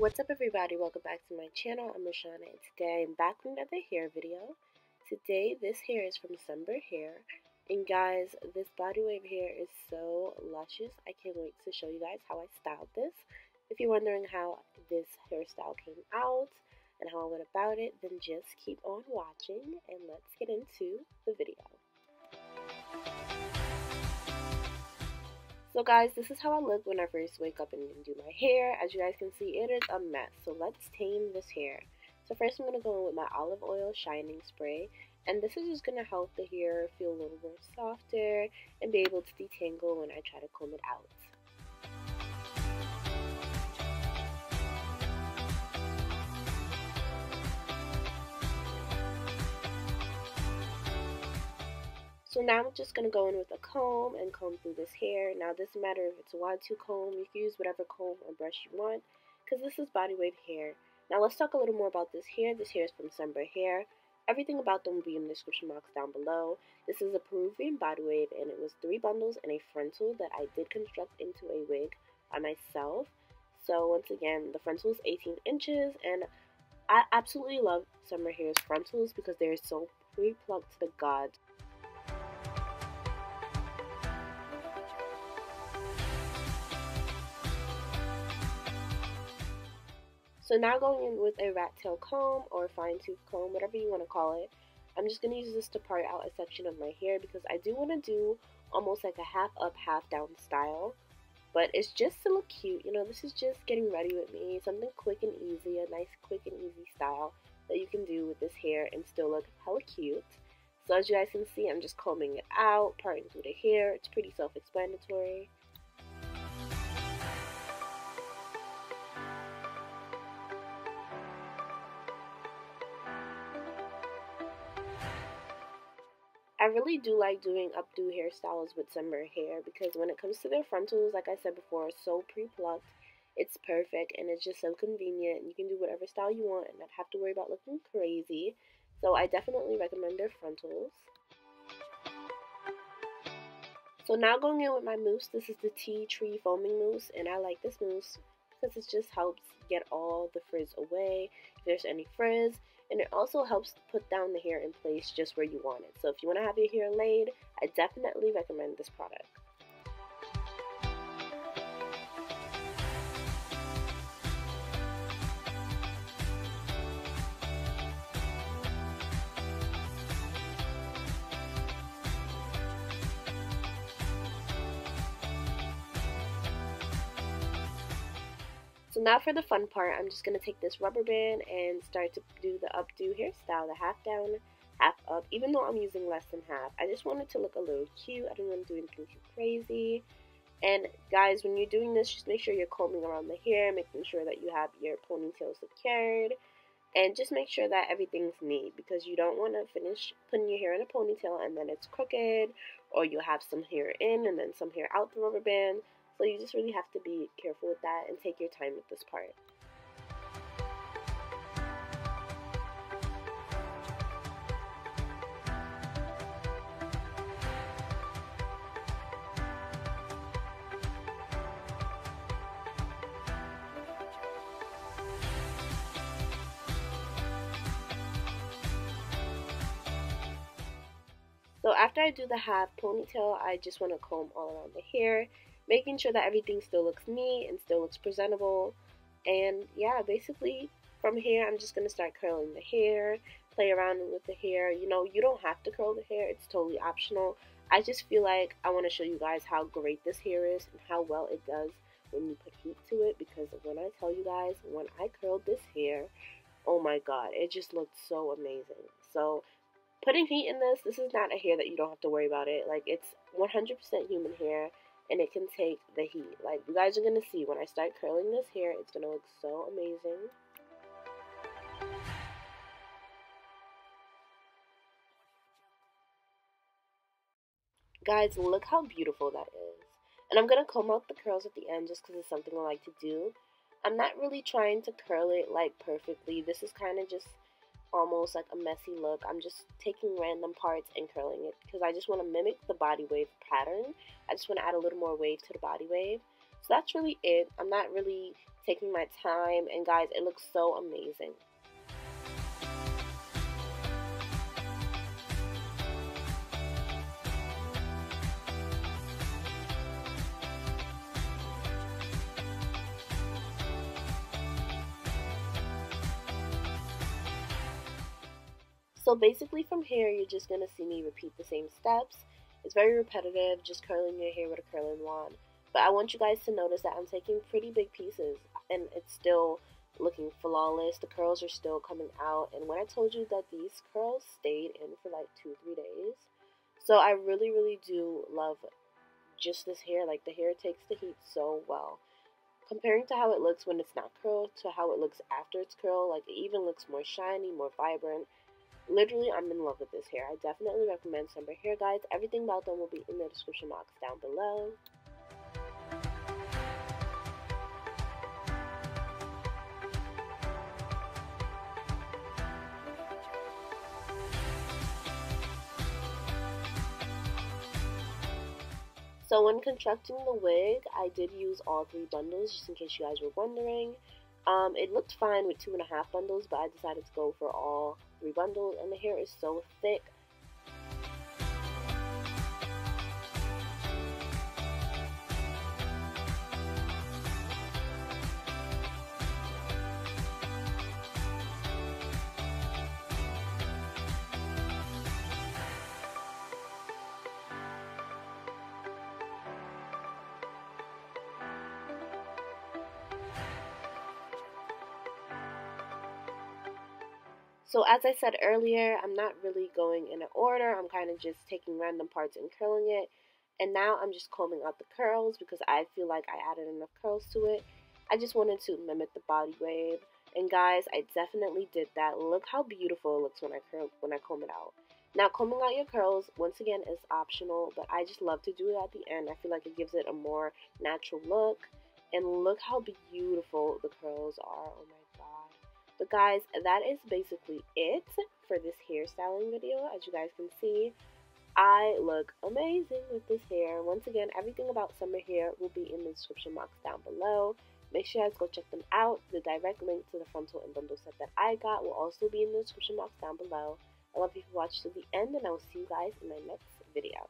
What's up everybody, welcome back to my channel. I'm Roshanna and today I'm back with another hair video. Today this hair is from Sunber hair, and guys, this body wave hair is so luscious. I can't wait to show you guys how I styled this. If you're wondering how this hairstyle came out and how I went about it, then just keep on watching and let's get into the video. So guys, this is how I look when I first wake up and do my hair. As you guys can see, it is a mess. So let's tame this hair. So first I'm going to go in with my olive oil shining spray. And this is just going to help the hair feel a little more softer and be able to detangle when I try to comb it out. So now I'm just going to go in with a comb and comb through this hair. Now it doesn't matter if it's a wide tooth comb, you can use whatever comb or brush you want because this is body wave hair. Now let's talk a little more about this hair. This hair is from Sunber hair. Everything about them will be in the description box down below. This is a Peruvian body wave and it was 3 bundles and a frontal that I did construct into a wig by myself. So once again, the frontal is 18 inches and I absolutely love Sunber hair's frontals because they're so pre-plucked to the gods. So now going in with a rat tail comb or fine tooth comb, whatever you want to call it, I'm just going to use this to part out a section of my hair because I do want to do almost like a half up, half down style. But it's just to look cute, you know, this is just getting ready with me, something quick and easy, a nice quick and easy style that you can do with this hair and still look hella cute. So as you guys can see, I'm just combing it out, parting through the hair, it's pretty self-explanatory. I really do like doing updo hairstyles with Sunber hair because when it comes to their frontals, like I said before, it's so pre-plucked, it's perfect, and it's just so convenient. You can do whatever style you want and not have to worry about looking crazy. So I definitely recommend their frontals. So now going in with my mousse, this is the tea tree foaming mousse, and I like this mousse because it just helps get all the frizz away if there's any frizz, and it also helps put down the hair in place just where you want it. So if you want to have your hair laid, I definitely recommend this product. So now for the fun part, I'm just going to take this rubber band and start to do the updo hairstyle, the half down, half up, even though I'm using less than half. I just want it to look a little cute. I don't want to do anything too crazy. And guys, when you're doing this, just make sure you're combing around the hair, making sure that you have your ponytail secured. And just make sure that everything's neat because you don't want to finish putting your hair in a ponytail and then it's crooked, or you'll have some hair in and then some hair out the rubber band. So you just really have to be careful with that and take your time with this part. So after I do the half ponytail, I just want to comb all around the hair, making sure that everything still looks neat and still looks presentable. And yeah, basically from here, I'm just going to start curling the hair, play around with the hair. You know, you don't have to curl the hair. It's totally optional. I just feel like I want to show you guys how great this hair is and how well it does when you put heat to it. Because when I tell you guys, when I curled this hair, oh my god, it just looked so amazing. So putting heat in this is not a hair that you don't have to worry about it. Like, it's 100% human hair, and it can take the heat. Like, you guys are going to see when I start curling this hair, it's going to look so amazing. Guys, look how beautiful that is. And I'm going to comb out the curls at the end just because it's something I like to do. I'm not really trying to curl it, like, perfectly. This is kind of just almost like a messy look. I'm just taking random parts and curling it because I just want to mimic the body wave pattern. I just want to add a little more wave to the body wave. So that's really it. I'm not really taking my time, and guys, it looks so amazing. So basically from here, you're just going to see me repeat the same steps. It's very repetitive, just curling your hair with a curling wand. But I want you guys to notice that I'm taking pretty big pieces and it's still looking flawless. The curls are still coming out. And when I told you that these curls stayed in for like 2-3 days, so I really, really do love just this hair. Like the hair takes the heat so well. Comparing to how it looks when it's not curled to how it looks after it's curled, like it even looks more shiny, more vibrant. Literally, I'm in love with this hair. I definitely recommend Sunber hair, guys. Everything about them will be in the description box down below. So when constructing the wig, I did use all 3 bundles, just in case you guys were wondering. It looked fine with 2.5 bundles, but I decided to go for all 3 bundles, and the hair is so thick. So as I said earlier, I'm not really going in an order. I'm kind of just taking random parts and curling it. And now I'm just combing out the curls because I feel like I added enough curls to it. I just wanted to mimic the body wave. And guys, I definitely did that. Look how beautiful it looks when I comb it out. Now combing out your curls, once again, is optional, but I just love to do it at the end. I feel like it gives it a more natural look. And look how beautiful the curls are. Oh my god. But guys, that is basically it for this hairstyling video. As you guys can see, I look amazing with this hair. Once again, everything about Sunber hair will be in the description box down below. Make sure you guys go check them out. The direct link to the frontal and bundle set that I got will also be in the description box down below. I love you for watching to the end, and I will see you guys in my next video.